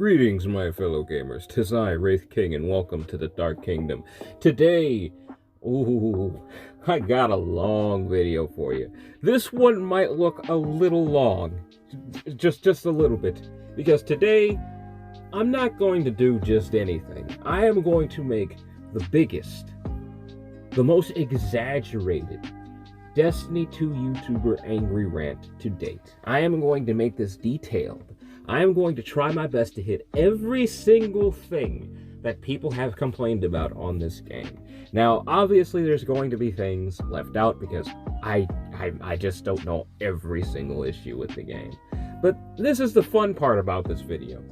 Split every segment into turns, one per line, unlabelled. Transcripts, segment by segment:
Greetings, my fellow gamers. 'Tis I, Wraith King, and welcome to the Dark Kingdom. Today, I got a long video for you. This one might look a little long, just a little bit, because today, I'm not going to do just anything. I am going to make the biggest, the most exaggerated Destiny 2 YouTuber angry rant to date. I am going to make this detailed. I am going to try my best to hit every single thing that people have complained about on this game. Now, obviously, there's going to be things left out because I just don't know every single issue with the game. But this is the fun part about this video.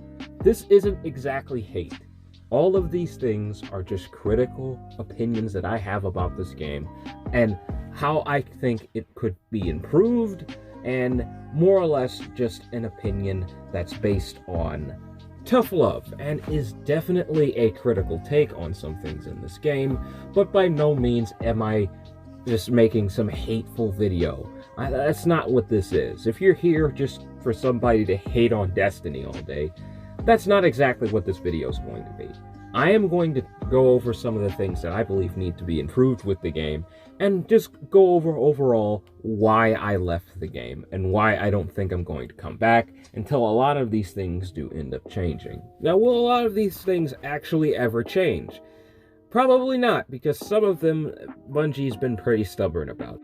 This isn't exactly hate. All of these things are just critical opinions that I have about this game and how I think it could be improved, and more or less just an opinion that's based on tough love and is definitely a critical take on some things in this game, but by no means am I just making some hateful video. That's not what this is. If you're here just for somebody to hate on Destiny all day, that's not exactly what this video is going to be. I am going to go over some of the things that I believe need to be improved with the game, and just go over overall why I left the game, and why I don't think I'm going to come back until a lot of these things do end up changing. Now, will a lot of these things actually ever change? Probably not, because some of them Bungie's been pretty stubborn about.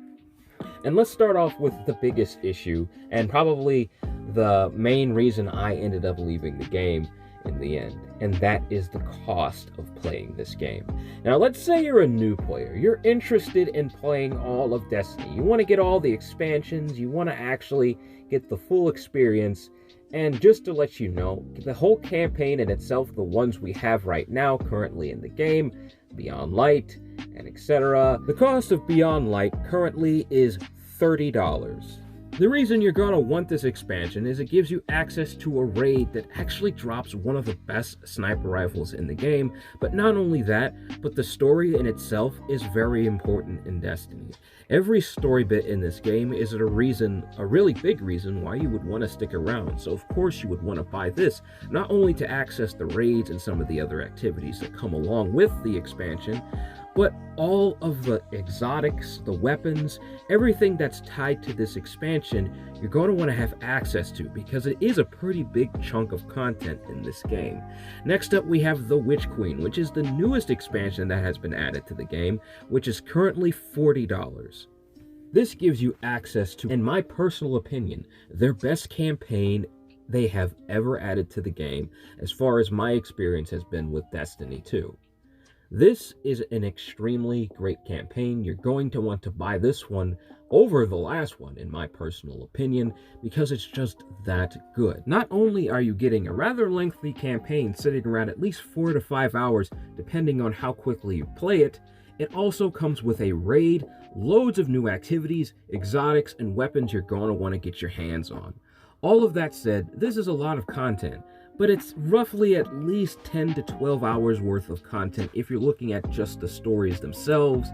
And let's start off with the biggest issue, and probably the main reason I ended up leaving the game in the end, and that is the cost of playing this game. Now, let's say you're a new player. You're interested in playing all of Destiny. You want to get all the expansions. You want to actually get the full experience. And just to let you know, the whole campaign in itself, the ones we have right now currently in the game, Beyond Light, and etc. The cost of Beyond Light currently is $30. The reason you're going to want this expansion is it gives you access to a raid that actually drops one of the best sniper rifles in the game, but not only that, but the story in itself is very important in Destiny. Every story bit in this game is a really big reason why you would want to stick around, so of course you would want to buy this, not only to access the raids and some of the other activities that come along with the expansion, but all of the exotics, the weapons, everything that's tied to this expansion, you're going to want to have access to, because it is a pretty big chunk of content in this game. Next up, we have the Witch Queen, which is the newest expansion that has been added to the game, which is currently $40. This gives you access to, in my personal opinion, their best campaign they have ever added to the game, as far as my experience has been with Destiny 2. This is an extremely great campaign. You're going to want to buy this one over the last one, in my personal opinion, because it's just that good. Not only are you getting a rather lengthy campaign sitting around at least 4 to 5 hours, depending on how quickly you play it, it also comes with a raid, loads of new activities, exotics, and weapons you're going to want to get your hands on. All of that said, this is a lot of content, but it's roughly at least 10 to 12 hours worth of content if you're looking at just the stories themselves.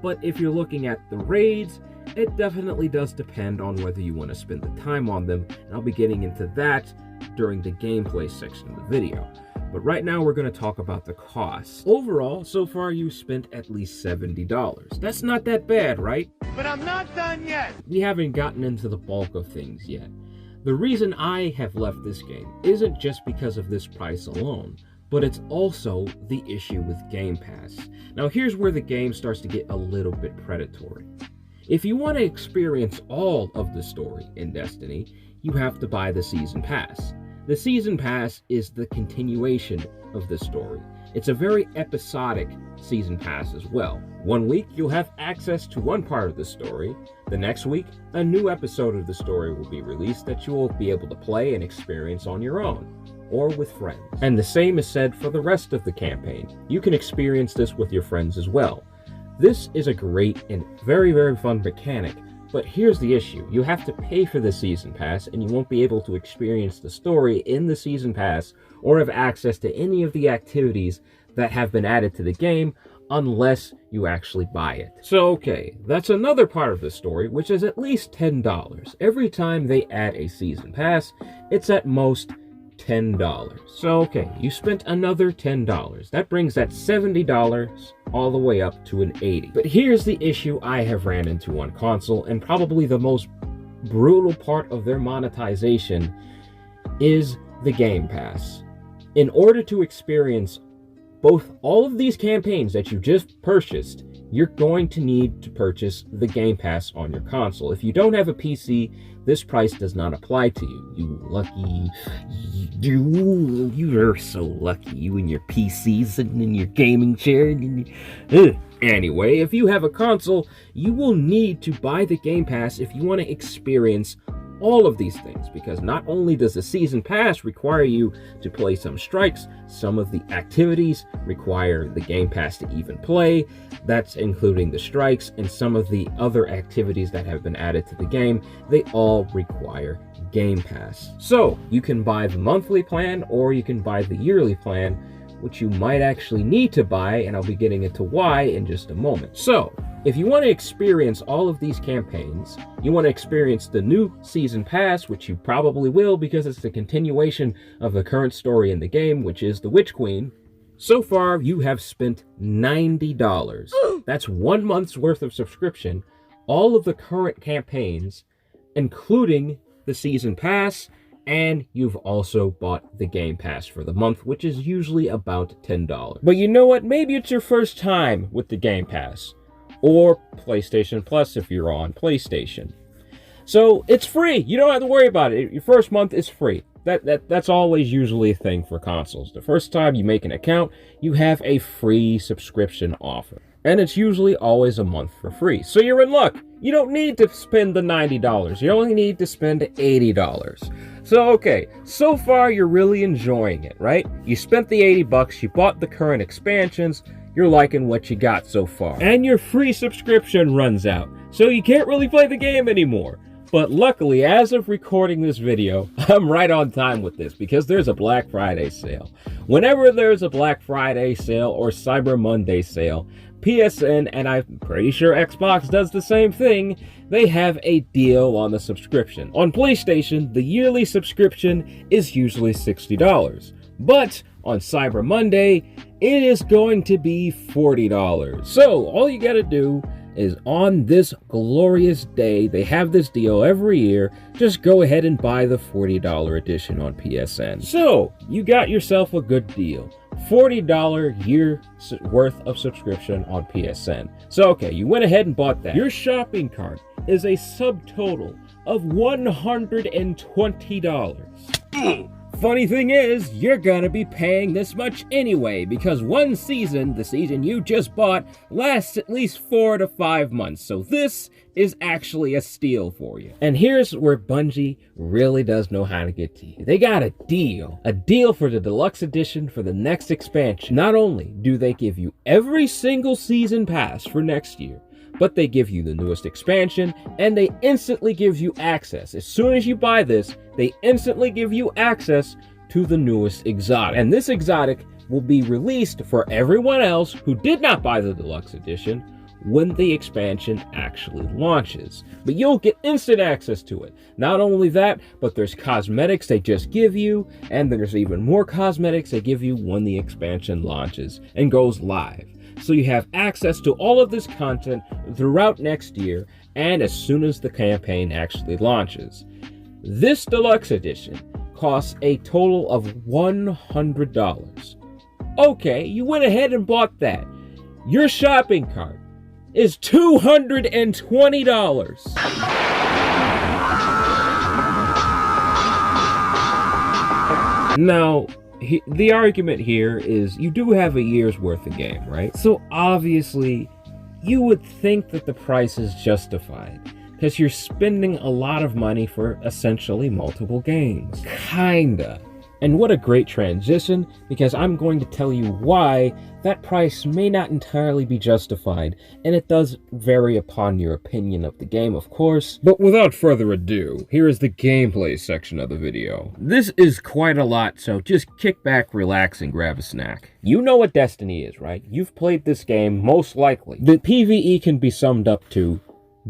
But if you're looking at the raids, it definitely does depend on whether you want to spend the time on them, and I'll be getting into that during the gameplay section of the video. But right now we're going to talk about the cost. Overall, so far you spent at least $70. That's not that bad, right?
But I'm not done yet!
We haven't gotten into the bulk of things yet. The reason I have left this game isn't just because of this price alone, but it's also the issue with Game Pass. Now, here's where the game starts to get a little bit predatory. If you want to experience all of the story in Destiny, you have to buy the Season Pass. The Season Pass is the continuation of the story. It's a very episodic Season Pass as well. One week, you'll have access to one part of the story. The next week, a new episode of the story will be released that you will be able to play and experience on your own, or with friends. And the same is said for the rest of the campaign. You can experience this with your friends as well. This is a great and very, very fun mechanic, but here's the issue. You have to pay for the Season Pass, and you won't be able to experience the story in the Season Pass or have access to any of the activities that have been added to the game unless you actually buy it. So okay, that's another part of the story, which is at least $10. Every time they add a Season Pass, it's at most $10. So, okay, you spent another $10. That brings that $70 all the way up to an $80. But here's the issue I have ran into on console, and probably the most brutal part of their monetization is the Game Pass. In order to experience both all of these campaigns that you just purchased, you're going to need to purchase the Game Pass on your console. If you don't have a PC, this price does not apply to you. You lucky, you're so lucky, you and your PC sitting in your gaming chair. Anyway, if you have a console, you will need to buy the Game Pass if you want to experience all of these things, because not only does the season pass require you to play some strikes, some of the activities require the Game Pass to even play. That's including the strikes, and some of the other activities that have been added to the game, they all require Game Pass. So you can buy the monthly plan or you can buy the yearly plan, which you might actually need to buy, and I'll be getting into why in just a moment. So if you want to experience all of these campaigns, you want to experience the new season pass, which you probably will because it's the continuation of the current story in the game, which is the Witch Queen. So far, you have spent $90. That's 1 month's worth of subscription, all of the current campaigns, including the season pass, and you've also bought the Game Pass for the month, which is usually about $10. But you know what? Maybe it's your first time with the Game Pass, or PlayStation Plus if you're on PlayStation. So it's free. You don't have to worry about it. Your first month is free. That's always usually a thing for consoles. The first time you make an account, you have a free subscription offer. And it's usually always a month for free. So you're in luck. You don't need to spend the $90. You only need to spend $80. So, okay, so far you're really enjoying it, right? You spent the $80, you bought the current expansions, you're liking what you got so far. And your free subscription runs out, so you can't really play the game anymore. But luckily, as of recording this video, I'm right on time with this because there's a Black Friday sale. Whenever there's a Black Friday sale or Cyber Monday sale, PSN, and I'm pretty sure Xbox does the same thing, they have a deal on the subscription. On PlayStation, the yearly subscription is usually $60. But on Cyber Monday, it is going to be $40. So all you gotta do is on this glorious day, they have this deal every year, just go ahead and buy the $40 edition on PSN. So you got yourself a good deal. $40 year worth of subscription on PSN. So okay, you went ahead and bought that. Your shopping cart is a subtotal of $120. Funny thing is, you're gonna be paying this much anyway, because one season, the season you just bought, lasts at least 4 to 5 months, so this is actually a steal for you. And here's where Bungie really does know how to get to you. They got a deal for the deluxe edition for the next expansion. Not only do they give you every single season pass for next year, but they give you the newest expansion, and they instantly give you access. As soon as you buy this, they instantly give you access to the newest exotic. And this exotic will be released for everyone else who did not buy the deluxe edition when the expansion actually launches. But you'll get instant access to it. Not only that, but there's cosmetics they just give you, and there's even more cosmetics they give you when the expansion launches and goes live. So you have access to all of this content throughout next year and as soon as the campaign actually launches. This deluxe edition costs a total of $100. Okay, you went ahead and bought that. Your shopping cart is $220. Now, the argument here is you do have a year's worth of game, right? So obviously, you would think that the price is justified because you're spending a lot of money for essentially multiple games. Kinda. And what a great transition, because I'm going to tell you why that price may not entirely be justified, and it does vary upon your opinion of the game, of course. But without further ado, here is the gameplay section of the video. This is quite a lot, so just kick back, relax, and grab a snack. You know what Destiny is, right? You've played this game, most likely. The PvE can be summed up to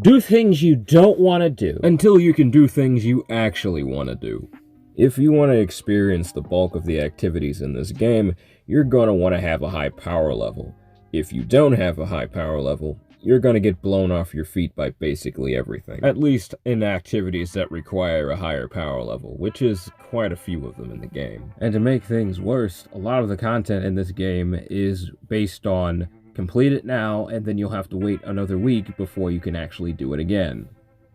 do things you don't want to do until you can do things you actually want to do. If you want to experience the bulk of the activities in this game, you're going to want to have a high power level. If you don't have a high power level, you're going to get blown off your feet by basically everything. At least in activities that require a higher power level, which is quite a few of them in the game. And to make things worse, a lot of the content in this game is based on complete it now, and then you'll have to wait another week before you can actually do it again.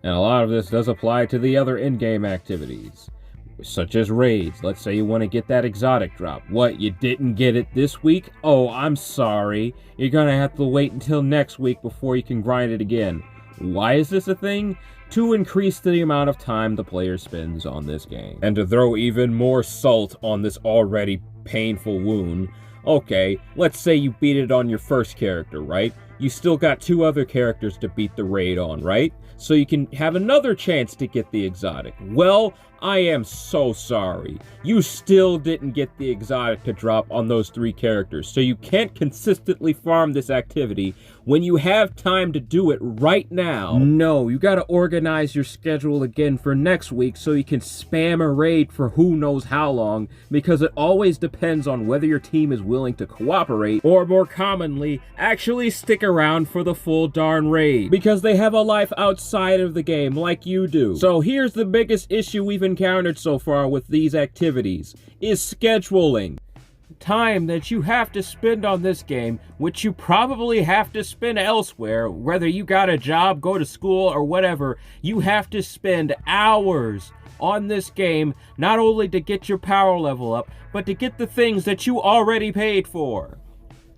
And a lot of this does apply to the other in-game activities, such as raids. Let's say you want to get that exotic drop. What, you didn't get it this week? Oh, I'm sorry. You're gonna have to wait until next week before you can grind it again. Why is this a thing? To increase the amount of time the player spends on this game. And to throw even more salt on this already painful wound, okay, let's say you beat it on your first character, right? You still got 2 other characters to beat the raid on, right? So you can have another chance to get the exotic. Well, I am so sorry. You still didn't get the exotic to drop on those 3 characters, so you can't consistently farm this activity when you have time to do it right now. No, you gotta organize your schedule again for next week so you can spam a raid for who knows how long, because it always depends on whether your team is willing to cooperate, or more commonly, actually stick around for the full darn raid, because they have a life outside of the game like you do. So here's the biggest issue we've encountered so far with these activities, is scheduling. Time that you have to spend on this game, which you probably have to spend elsewhere, whether you got a job, go to school, or whatever, you have to spend hours on this game, not only to get your power level up, but to get the things that you already paid for.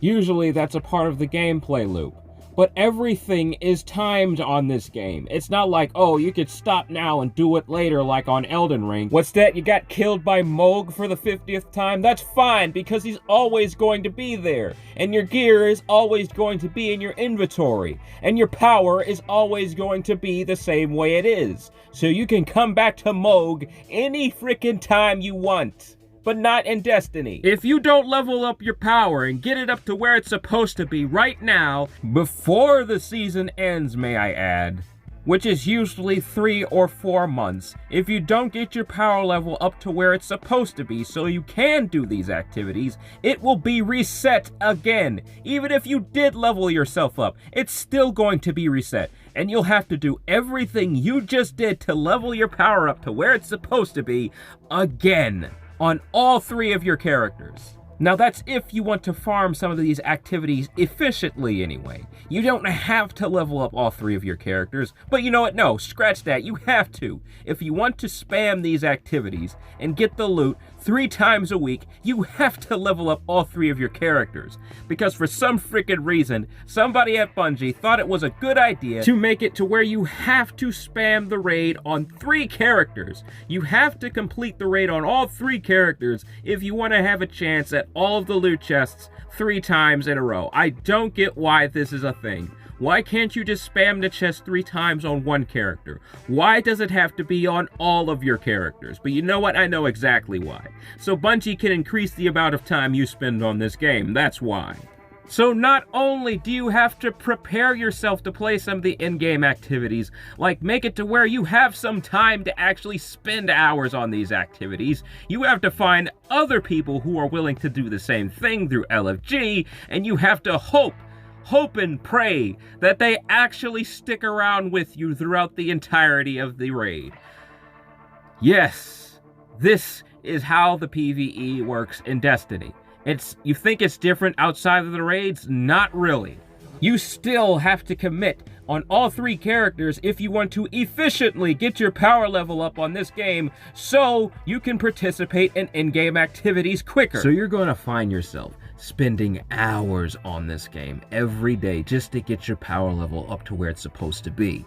Usually that's a part of the gameplay loop, but everything is timed on this game. It's not like, oh, you could stop now and do it later like on Elden Ring. What's that, you got killed by Moog for the 50th time? That's fine, because he's always going to be there, and your gear is always going to be in your inventory, and your power is always going to be the same way it is. So you can come back to Moog any freaking time you want. But not in Destiny. If you don't level up your power and get it up to where it's supposed to be right now, before the season ends, may I add, which is usually 3 or 4 months, if you don't get your power level up to where it's supposed to be so you can do these activities, it will be reset again. Even if you did level yourself up, it's still going to be reset. And you'll have to do everything you just did to level your power up to where it's supposed to be again. On all 3 of your characters. Now that's if you want to farm some of these activities efficiently anyway. You don't have to level up all 3 of your characters, but you know what? No, scratch that. You have to. If you want to spam these activities and get the loot 3 times a week, you have to level up all 3 of your characters. Because for some freaking reason, somebody at Bungie thought it was a good idea to make it to where you have to spam the raid on 3 characters. You have to complete the raid on all 3 characters if you want to have a chance at all of the loot chests 3 times in a row. I don't get why this is a thing. Why can't you just spam the chest 3 times on 1 character? Why does it have to be on all of your characters? But you know what? I know exactly why. So Bungie can increase the amount of time you spend on this game. That's why. So not only do you have to prepare yourself to play some of the in-game activities, like make it to where you have some time to actually spend hours on these activities, you have to find other people who are willing to do the same thing through LFG, and you have to hope and pray that they actually stick around with you throughout the entirety of the raid. Yes, this is how the PvE works in Destiny. You think it's different outside of the raids? Not really. You still have to commit on all 3 characters if you want to efficiently get your power level up on this game so you can participate in in-game activities quicker. So you're going to find yourself spending hours on this game every day just to get your power level up to where it's supposed to be.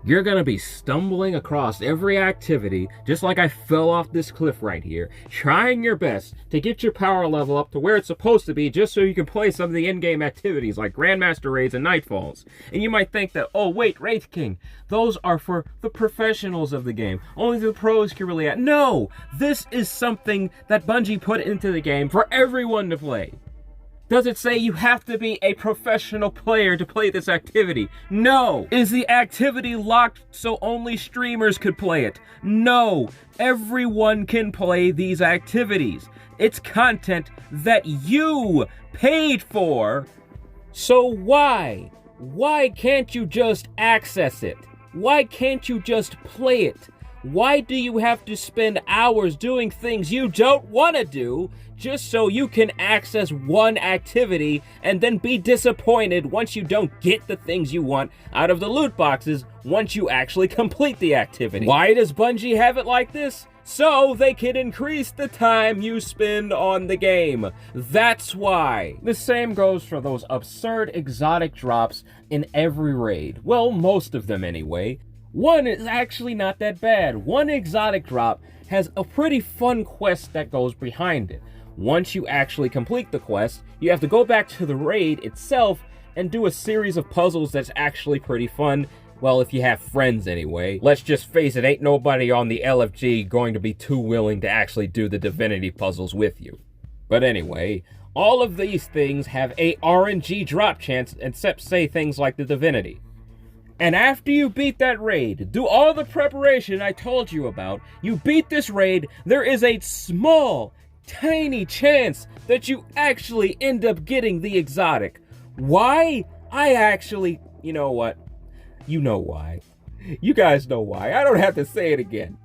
You're gonna be stumbling across every activity, just like I fell off this cliff right here, trying your best to get your power level up to where it's supposed to be just so you can play some of the in-game activities like Grandmaster Raids and Nightfalls. And you might think that, oh wait, Wraith King, those are for the professionals of the game. Only the pros can really add. No! This is something that Bungie put into the game for everyone to play. Does it say you have to be a professional player to play this activity? No. Is the activity locked so only streamers could play it? No. Everyone can play these activities. It's content that you paid for. So why? Why can't you just access it? Why can't you just play it? Why do you have to spend hours doing things you don't want to do just so you can access one activity and then be disappointed once you don't get the things you want out of the loot boxes once you actually complete the activity? Why does Bungie have it like this? So they can increase the time you spend on the game. That's why. The same goes for those absurd exotic drops in every raid. Well, most of them anyway. One is actually not that bad. One exotic drop has a pretty fun quest that goes behind it. Once you actually complete the quest, you have to go back to the raid itself and do a series of puzzles that's actually pretty fun. Well, if you have friends anyway. Let's just face it, ain't nobody on the LFG going to be too willing to actually do the divinity puzzles with you. But anyway, all of these things have a RNG drop chance except say things like the divinity. And after you beat that raid, do all the preparation I told you about, you beat this raid, there is a small, tiny chance that you actually end up getting the exotic. Why? You know what? You know why. You guys know why. I don't have to say it again.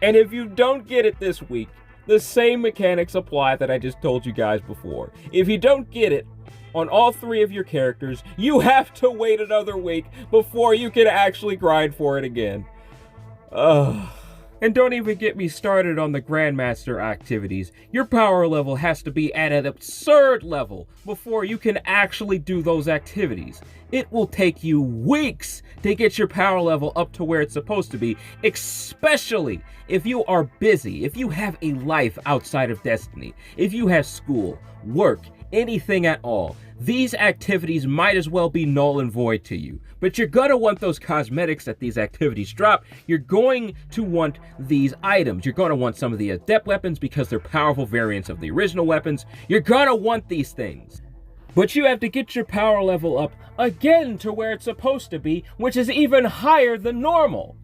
And if you don't get it this week, the same mechanics apply that I just told you guys before. If you don't get it on all 3 of your characters, you have to wait another week before you can actually grind for it again. And don't even get me started on the Grandmaster activities. Your power level has to be at an absurd level before you can actually do those activities. It will take you weeks to get your power level up to where it's supposed to be, especially if you are busy, if you have a life outside of Destiny, if you have school, work, anything at all. These activities might as well be null and void to you. But you're gonna want those cosmetics that these activities drop. You're going to want these items. You're gonna want some of the adept weapons because they're powerful variants of the original weapons. You're gonna want these things. But you have to get your power level up again to where it's supposed to be, which is even higher than normal.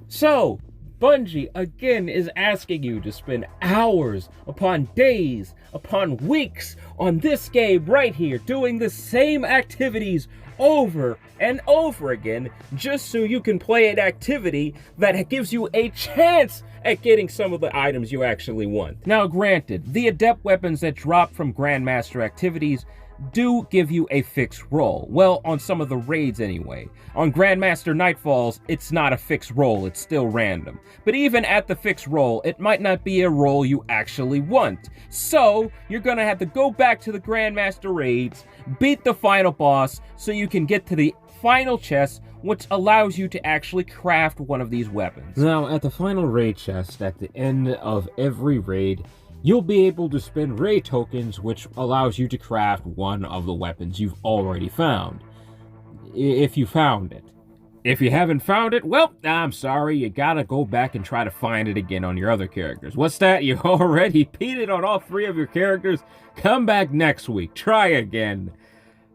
So, Bungie, again, is asking you to spend hours upon days, upon weeks on this game right here, doing the same activities over and over again, just so you can play an activity that gives you a chance at getting some of the items you actually want. Now, granted, the adept weapons that drop from Grandmaster activities do give you a fixed roll. Well, on some of the raids anyway. On Grandmaster Nightfalls, it's not a fixed roll, it's still random. But even at the fixed roll, it might not be a roll you actually want. So, you're gonna have to go back to the Grandmaster raids, beat the final boss, so you can get to the final chest, which allows you to actually craft one of these weapons. Now, at the final raid chest, at the end of every raid, you'll be able to spend raid tokens, which allows you to craft one of the weapons you've already found. If you found it. If you haven't found it, well, I'm sorry, you gotta go back and try to find it again on your other characters. What's that? You already beat it on all 3 of your characters? Come back next week. Try again.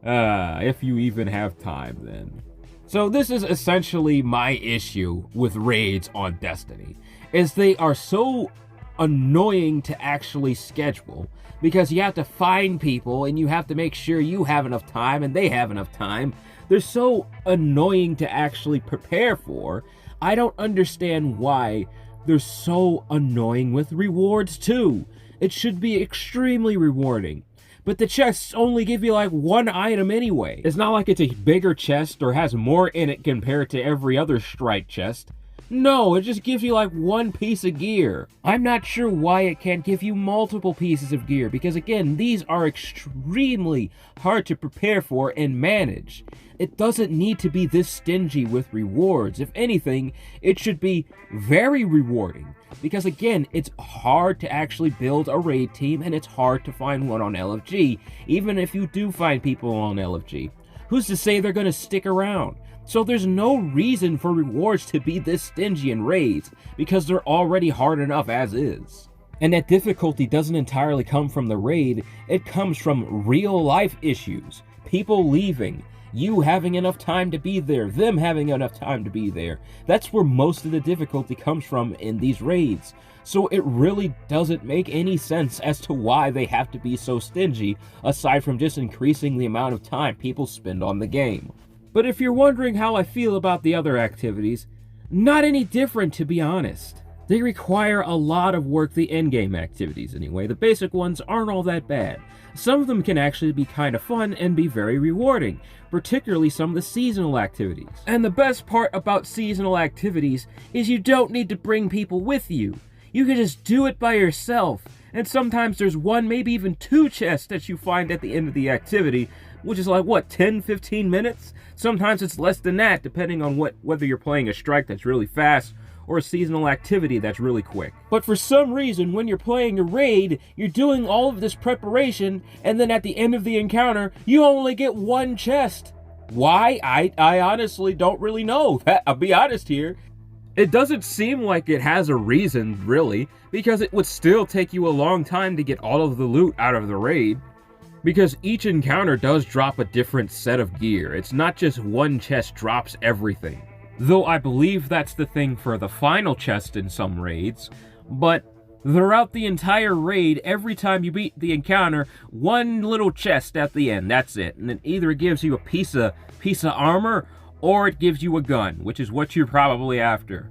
If you even have time then. So this is essentially my issue with raids on Destiny, is they are so annoying to actually schedule because you have to find people and you have to make sure you have enough time and they have enough time. They're so annoying to actually prepare for. I don't understand why they're so annoying with rewards too. It should be extremely rewarding. But the chests only give you like 1 item anyway. It's not like it's a bigger chest or has more in it compared to every other strike chest. No, it just gives you like 1 piece of gear. I'm not sure why it can't give you multiple pieces of gear, because again, these are extremely hard to prepare for and manage. It doesn't need to be this stingy with rewards. If anything, it should be very rewarding. Because again, it's hard to actually build a raid team and it's hard to find one on LFG. Even if you do find people on LFG, who's to say they're gonna stick around? So there's no reason for rewards to be this stingy in raids, because they're already hard enough as is. And that difficulty doesn't entirely come from the raid, it comes from real life issues. People leaving, you having enough time to be there, them having enough time to be there. That's where most of the difficulty comes from in these raids. So it really doesn't make any sense as to why they have to be so stingy, aside from just increasing the amount of time people spend on the game. But if you're wondering how I feel about the other activities, not any different, to be honest. They require a lot of work, the endgame activities anyway. The basic ones aren't all that bad. Some of them can actually be kind of fun and be very rewarding, particularly some of the seasonal activities. And the best part about seasonal activities is you don't need to bring people with you. You can just do it by yourself. And sometimes there's one, maybe even two chests that you find at the end of the activity, which is like, what, 10, 15 minutes? Sometimes it's less than that, depending on whether you're playing a strike that's really fast or a seasonal activity that's really quick. But for some reason, when you're playing a raid, you're doing all of this preparation, and then at the end of the encounter, you only get one chest. Why? I honestly don't really know. I'll be honest here. It doesn't seem like it has a reason, really, because it would still take you a long time to get all of the loot out of the raid. Because each encounter does drop a different set of gear. It's not just one chest drops everything. Though I believe that's the thing for the final chest in some raids, but throughout the entire raid, every time you beat the encounter, one little chest at the end, that's it. And it either gives you a piece of armor, or it gives you a gun, which is what you're probably after.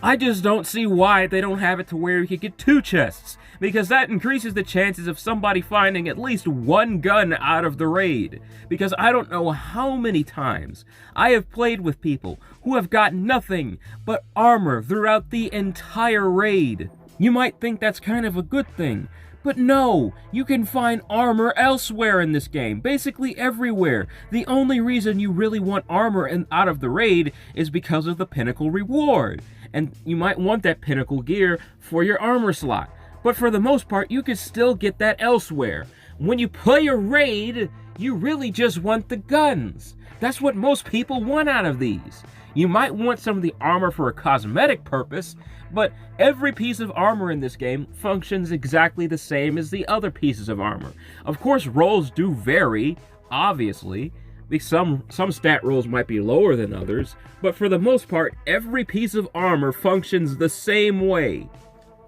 I just don't see why they don't have it to where you could get two chests, because that increases the chances of somebody finding at least one gun out of the raid. Because I don't know how many times I have played with people who have got nothing but armor throughout the entire raid. You might think that's kind of a good thing, but no, you can find armor elsewhere in this game, basically everywhere. The only reason you really want armor out of the raid is because of the pinnacle reward. And you might want that pinnacle gear for your armor slot. But for the most part, you can still get that elsewhere. When you play a raid, you really just want the guns. That's what most people want out of these. You might want some of the armor for a cosmetic purpose, but every piece of armor in this game functions exactly the same as the other pieces of armor. Of course, rolls do vary, obviously. Some stat rolls might be lower than others, but for the most part, every piece of armor functions the same way.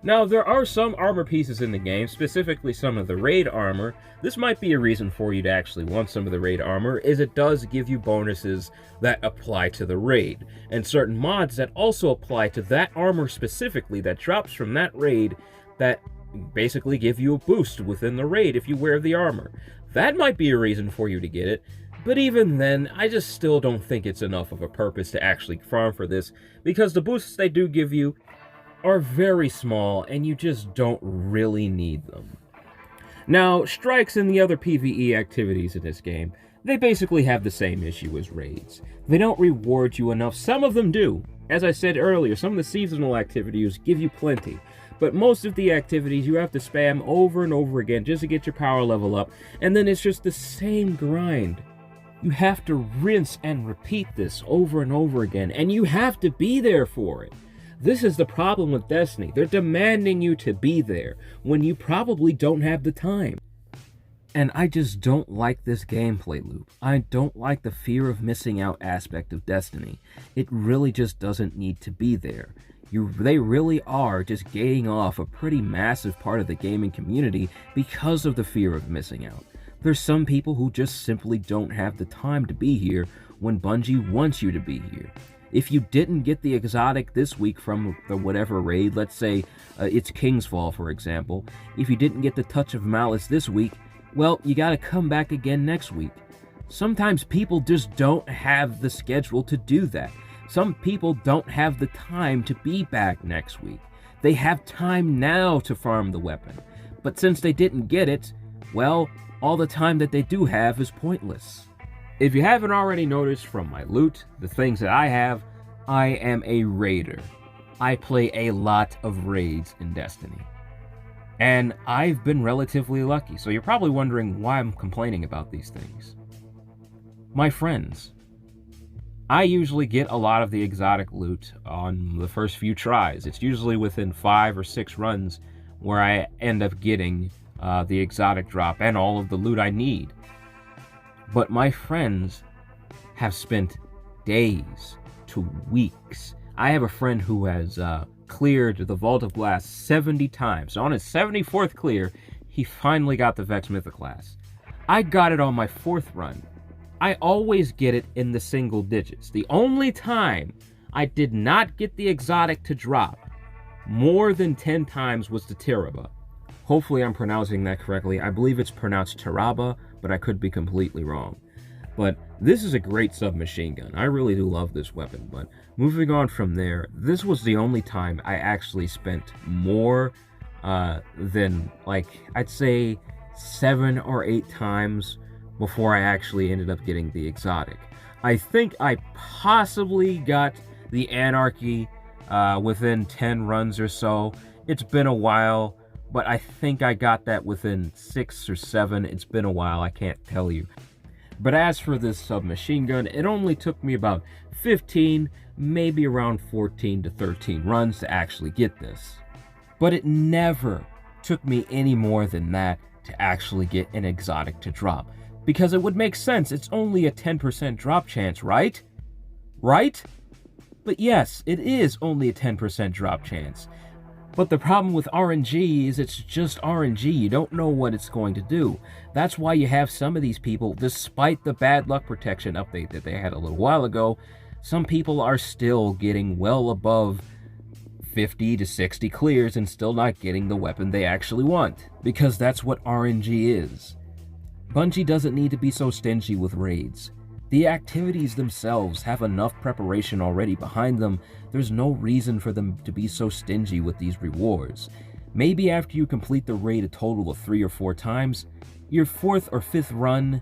Now, there are some armor pieces in the game, specifically some of the raid armor. This might be a reason for you to actually want some of the raid armor, is it does give you bonuses that apply to the raid, and certain mods that also apply to that armor specifically that drops from that raid that basically give you a boost within the raid if you wear the armor. That might be a reason for you to get it, but even then, I just still don't think it's enough of a purpose to actually farm for this, because the boosts they do give you are very small, and you just don't really need them. Now, strikes and the other PvE activities in this game, they basically have the same issue as raids. They don't reward you enough. Some of them do. As I said earlier, some of the seasonal activities give you plenty, but most of the activities you have to spam over and over again just to get your power level up, and then it's just the same grind. You have to rinse and repeat this over and over again, and you have to be there for it. This is the problem with Destiny. They're demanding you to be there when you probably don't have the time. And I just don't like this gameplay loop. I don't like the fear of missing out aspect of Destiny. It really just doesn't need to be there. They really are just gating off a pretty massive part of the gaming community because of the fear of missing out. There's some people who just simply don't have the time to be here when Bungie wants you to be here. If you didn't get the exotic this week from the whatever raid, let's say it's King's Fall, for example, if you didn't get the Touch of Malice this week, well, you gotta come back again next week. Sometimes people just don't have the schedule to do that. Some people don't have the time to be back next week. They have time now to farm the weapon. But since they didn't get it, well, all the time that they do have is pointless. If you haven't already noticed from my loot, the things that I have, I am a raider. I play a lot of raids in Destiny. And I've been relatively lucky, so you're probably wondering why I'm complaining about these things. My friends. I usually get a lot of the exotic loot on the first few tries. It's usually within 5 or 6 runs where I end up getting the exotic drop and all of the loot I need. But my friends have spent days to weeks. I have a friend who has cleared the Vault of Glass 70 times. So on his 74th clear, he finally got the Vex Mythic class. I got it on my 4th run. I always get it in the single digits. The only time I did not get the exotic to drop more than 10 times was the Tiraba. Hopefully I'm pronouncing that correctly. I believe it's pronounced Tiraba, but I could be completely wrong. But this is a great submachine gun. I really do love this weapon. But moving on from there, this was the only time I actually spent more than, like, I'd say 7 or 8 times before I actually ended up getting the exotic. I think I possibly got the Anarchy within 10 runs or so. It's been a while, but I think I got that within 6 or 7. It's been a while, I can't tell you. But as for this submachine gun, it only took me about 15, maybe around 14 to 13 runs to actually get this. But it never took me any more than that to actually get an exotic to drop. Because it would make sense, it's only a 10% drop chance, right? Right? But yes, it is only a 10% drop chance. But the problem with RNG is it's just RNG. You don't know what it's going to do. That's why you have some of these people, despite the bad luck protection update that they had a little while ago, some people are still getting well above 50 to 60 clears and still not getting the weapon they actually want. Because that's what RNG is. Bungie doesn't need to be so stingy with raids. The activities themselves have enough preparation already behind them. There's no reason for them to be so stingy with these rewards. Maybe after you complete the raid a total of 3 or 4 times, your 4th or 5th run,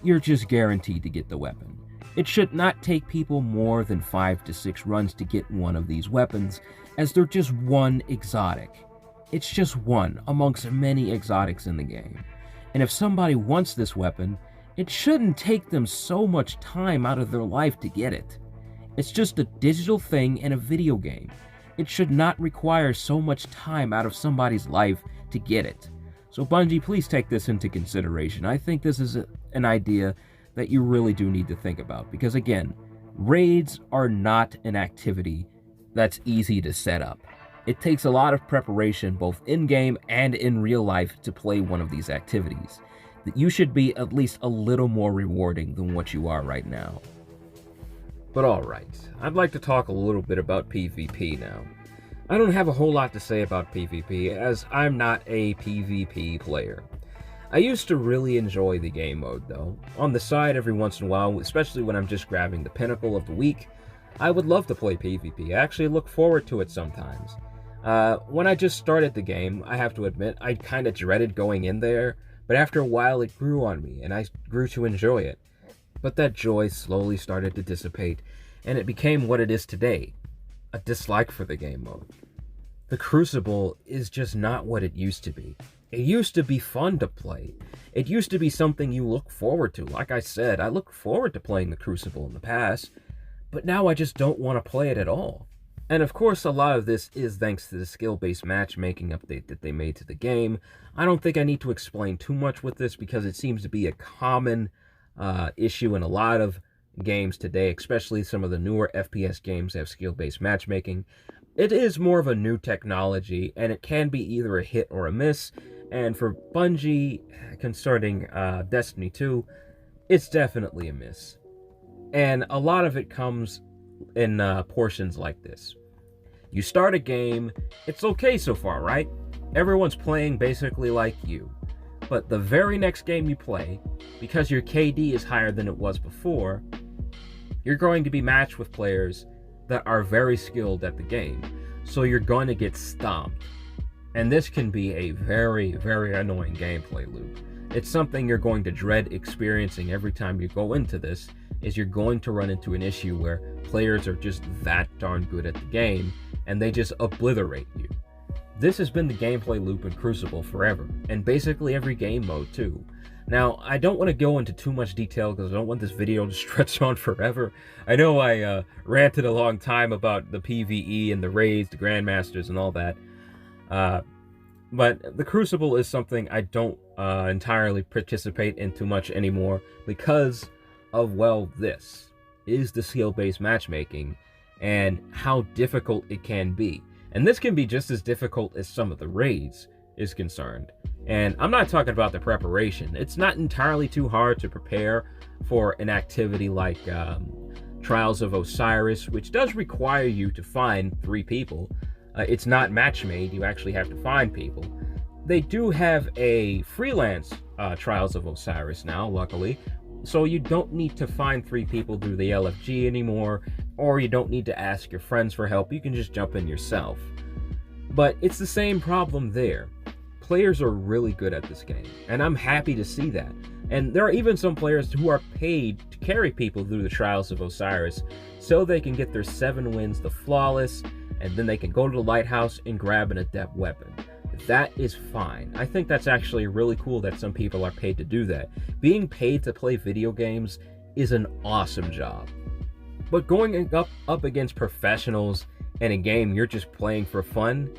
you're just guaranteed to get the weapon. It should not take people more than 5 to 6 runs to get one of these weapons, as they're just one exotic. It's just one amongst many exotics in the game. And if somebody wants this weapon, it shouldn't take them so much time out of their life to get it. It's just a digital thing in a video game. It should not require so much time out of somebody's life to get it. So Bungie, please take this into consideration. I think this is an idea that you really do need to think about. Because again, raids are not an activity that's easy to set up. It takes a lot of preparation both in-game and in real life to play one of these activities. That you should be at least a little more rewarding than what you are right now. But alright, I'd like to talk a little bit about PvP now. I don't have a whole lot to say about PvP, as I'm not a PvP player. I used to really enjoy the game mode though. On the side every once in a while, especially when I'm just grabbing the pinnacle of the week, I would love to play PvP. I actually look forward to it sometimes. When I just started the game, I have to admit, I kind of dreaded going in there. But after a while, it grew on me, and I grew to enjoy it. But that joy slowly started to dissipate, and it became what it is today, a dislike for the game mode. The Crucible is just not what it used to be. It used to be fun to play. It used to be something you look forward to. Like I said, I look forward to playing the Crucible in the past, but now I just don't want to play it at all. And of course, a lot of this is thanks to the skill-based matchmaking update that they made to the game. I don't think I need to explain too much with this because it seems to be a common issue in a lot of games today, especially some of the newer FPS games that have skill-based matchmaking. It is more of a new technology, and it can be either a hit or a miss. And for Bungie, concerning Destiny 2, it's definitely a miss. And a lot of it comes in portions like this. You start a game, it's okay so far, right? Everyone's playing basically like you. But the very next game you play, because your KD is higher than it was before, you're going to be matched with players that are very skilled at the game. So you're going to get stomped. And this can be a very, very annoying gameplay loop. It's something you're going to dread experiencing every time you go into this, is you're going to run into an issue where players are just that darn good at the game, and they just obliterate you. This has been the gameplay loop in Crucible forever, and basically every game mode too. Now, I don't want to go into too much detail because I don't want this video to stretch on forever. I know I ranted a long time about the PvE and the raids, the Grandmasters and all that. But the Crucible is something I don't entirely participate in too much anymore because of, well, this is the skill-based matchmaking and how difficult it can be. And this can be just as difficult as some of the raids is concerned. And I'm not talking about the preparation. It's not entirely too hard to prepare for an activity like Trials of Osiris, which does require you to find 3 people. It's not match-made, you actually have to find people. They do have a freelance Trials of Osiris now, luckily, so you don't need to find 3 people through the LFG anymore, or you don't need to ask your friends for help, you can just jump in yourself. But it's the same problem there. Players are really good at this game, and I'm happy to see that. And there are even some players who are paid to carry people through the Trials of Osiris so they can get their 7 wins, the flawless, and then they can go to the lighthouse and grab an adept weapon. That is fine. I think that's actually really cool that some people are paid to do that. Being paid to play video games is an awesome job. But going up against professionals in a game you're just playing for fun,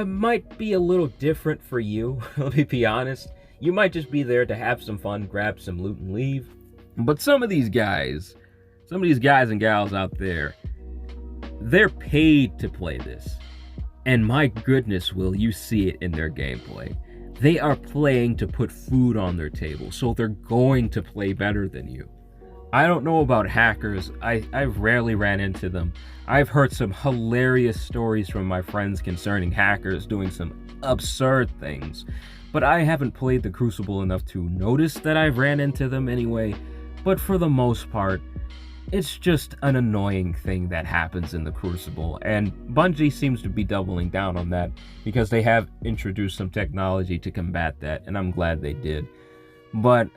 might be a little different for you. Let me be honest. You might just be there to have some fun, grab some loot and leave. But some of these guys and gals out there, they're paid to play this. And my goodness, will you see it in their gameplay. They are playing to put food on their table, so they're going to play better than you. I don't know about hackers. I've rarely ran into them. I've heard some hilarious stories from my friends concerning hackers doing some absurd things. But I haven't played the Crucible enough to notice that I've ran into them anyway. But for the most part, it's just an annoying thing that happens in the Crucible, and Bungie seems to be doubling down on that because they have introduced some technology to combat that, and I'm glad they did. But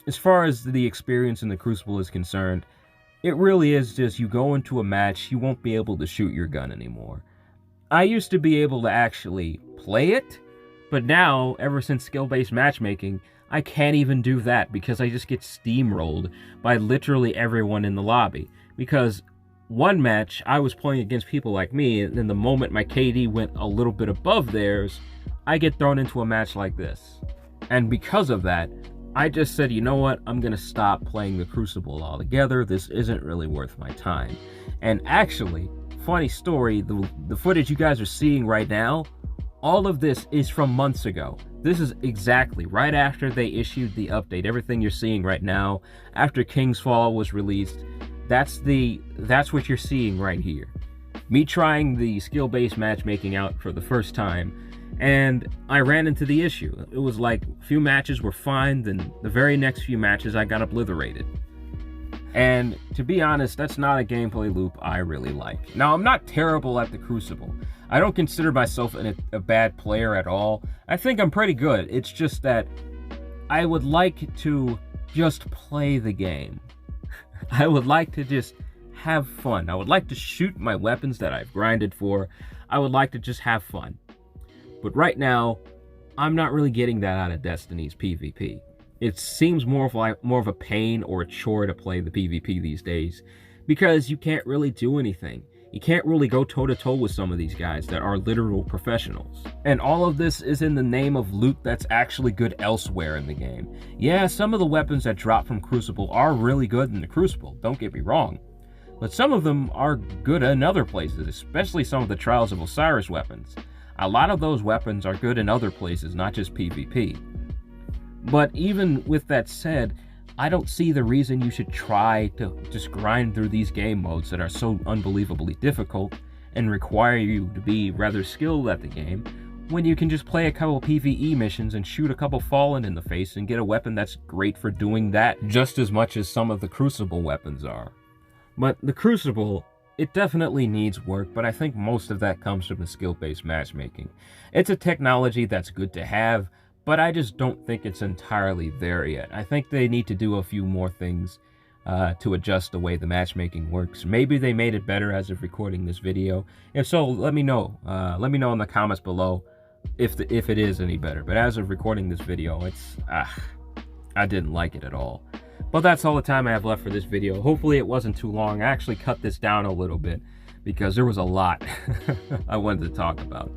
as far as the experience in the Crucible is concerned, it really is just you go into a match, you won't be able to shoot your gun anymore. I used to be able to actually play it, but now, ever since skill-based matchmaking, I can't even do that because I just get steamrolled by literally everyone in the lobby. Because one match, I was playing against people like me, and then the moment my KD went a little bit above theirs, I get thrown into a match like this. And because of that, I just said, you know what, I'm gonna stop playing the Crucible altogether. This isn't really worth my time. And actually, funny story, the footage you guys are seeing right now, all of this is from months ago. This is exactly right after they issued the update. Everything you're seeing right now, after King's Fall was released, that's what you're seeing right here. Me trying the skill-based matchmaking out for the first time, and I ran into the issue. It was like a few matches were fine, then the very next few matches I got obliterated. And to be honest, that's not a gameplay loop I really like. Now, I'm not terrible at the Crucible. I don't consider myself a bad player at all. I think I'm pretty good. It's just that I would like to just play the game. I would like to just have fun. I would like to shoot my weapons that I've grinded for. I would like to just have fun. But right now, I'm not really getting that out of Destiny's PvP. It seems more of a pain or a chore to play the PvP these days because you can't really do anything. You can't really go toe-to-toe with some of these guys that are literal professionals. And all of this is in the name of loot that's actually good elsewhere in the game. Yeah, some of the weapons that drop from Crucible are really good in the Crucible, don't get me wrong. But some of them are good in other places, especially some of the Trials of Osiris weapons. A lot of those weapons are good in other places, not just PvP. But even with that said, I don't see the reason you should try to just grind through these game modes that are so unbelievably difficult and require you to be rather skilled at the game when you can just play a couple PvE missions and shoot a couple Fallen in the face and get a weapon that's great for doing that just as much as some of the Crucible weapons are. But the Crucible, it definitely needs work, but I think most of that comes from the skill-based matchmaking. It's a technology that's good to have, but I just don't think it's entirely there yet. I think they need to do a few more things to adjust the way the matchmaking works. Maybe they made it better as of recording this video. If so, let me know. Let me know in the comments below if it is any better. But as of recording this video, I didn't like it at all. But that's all the time I have left for this video. Hopefully it wasn't too long. I actually cut this down a little bit because there was a lot I wanted to talk about.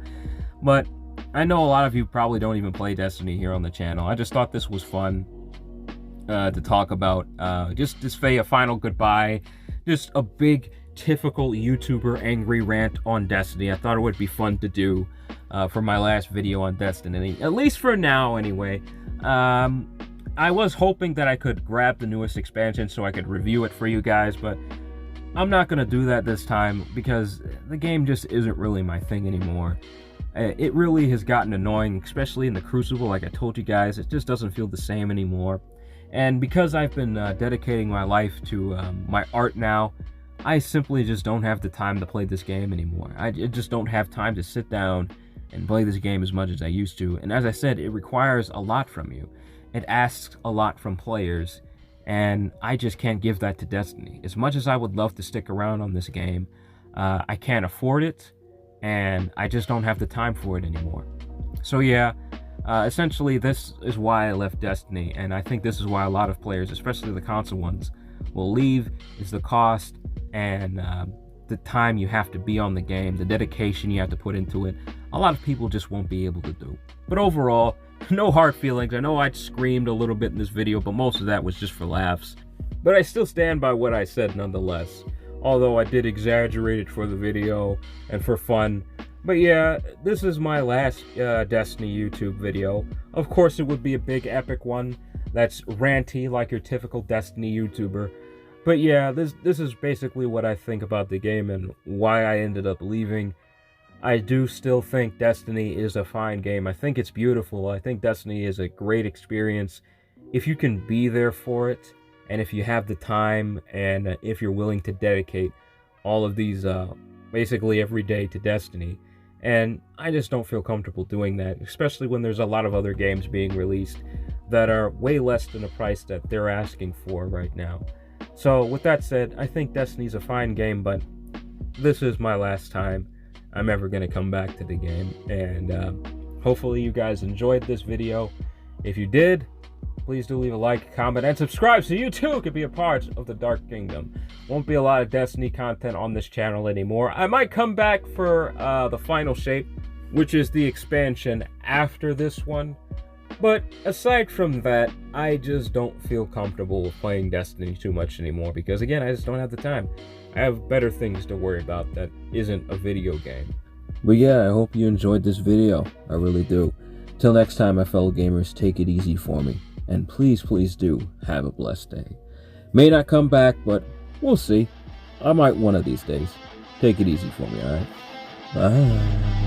But I know a lot of you probably don't even play Destiny here on the channel. I just thought this was fun to talk about. Just to say a final goodbye. Just a big, typical YouTuber angry rant on Destiny. I thought it would be fun to do for my last video on Destiny. At least for now, anyway. I was hoping that I could grab the newest expansion so I could review it for you guys, but I'm not going to do that this time because the game just isn't really my thing anymore. It really has gotten annoying, especially in the Crucible. Like I told you guys, it just doesn't feel the same anymore. And because I've been dedicating my life to my art now, I simply just don't have the time to play this game anymore. I just don't have time to sit down and play this game as much as I used to. And as I said, it requires a lot from you. It asks a lot from players, and I just can't give that to Destiny. As much as I would love to stick around on this game, I can't afford it, and I just don't have the time for it anymore. So yeah, essentially this is why I left Destiny, and I think this is why a lot of players, especially the console ones, will leave, is the cost and the time you have to be on the game, the dedication you have to put into it. A lot of people just won't be able to do. But overall, no hard feelings. I know I screamed a little bit in this video, but most of that was just for laughs. But I still stand by what I said nonetheless, although I did exaggerate it for the video and for fun. But yeah, this is my last Destiny YouTube video. Of course, it would be a big epic one that's ranty like your typical Destiny YouTuber. But yeah, this is basically what I think about the game and why I ended up leaving. I do still think Destiny is a fine game. I think it's beautiful. I think Destiny is a great experience if you can be there for it, and if you have the time, and if you're willing to dedicate all of these basically every day to Destiny. And I just don't feel comfortable doing that, especially when there's a lot of other games being released that are way less than the price that they're asking for right now. So with that said, I think Destiny's a fine game, but this is my last time I'm ever going to come back to the game. And hopefully you guys enjoyed this video. If you did, please do leave a like, comment, and subscribe so you too can be a part of the Dark Kingdom. Won't be a lot of Destiny content on this channel anymore. I might come back for the final shape, which is the expansion after this one. But aside from that, I just don't feel comfortable with playing Destiny too much anymore because, again, I just don't have the time. I have better things to worry about that isn't a video game. But yeah, I hope you enjoyed this video. I really do. Till next time, my fellow gamers, take it easy for me. And please, please do have a blessed day. May not come back, but we'll see. I might one of these days. Take it easy for me, alright? Bye.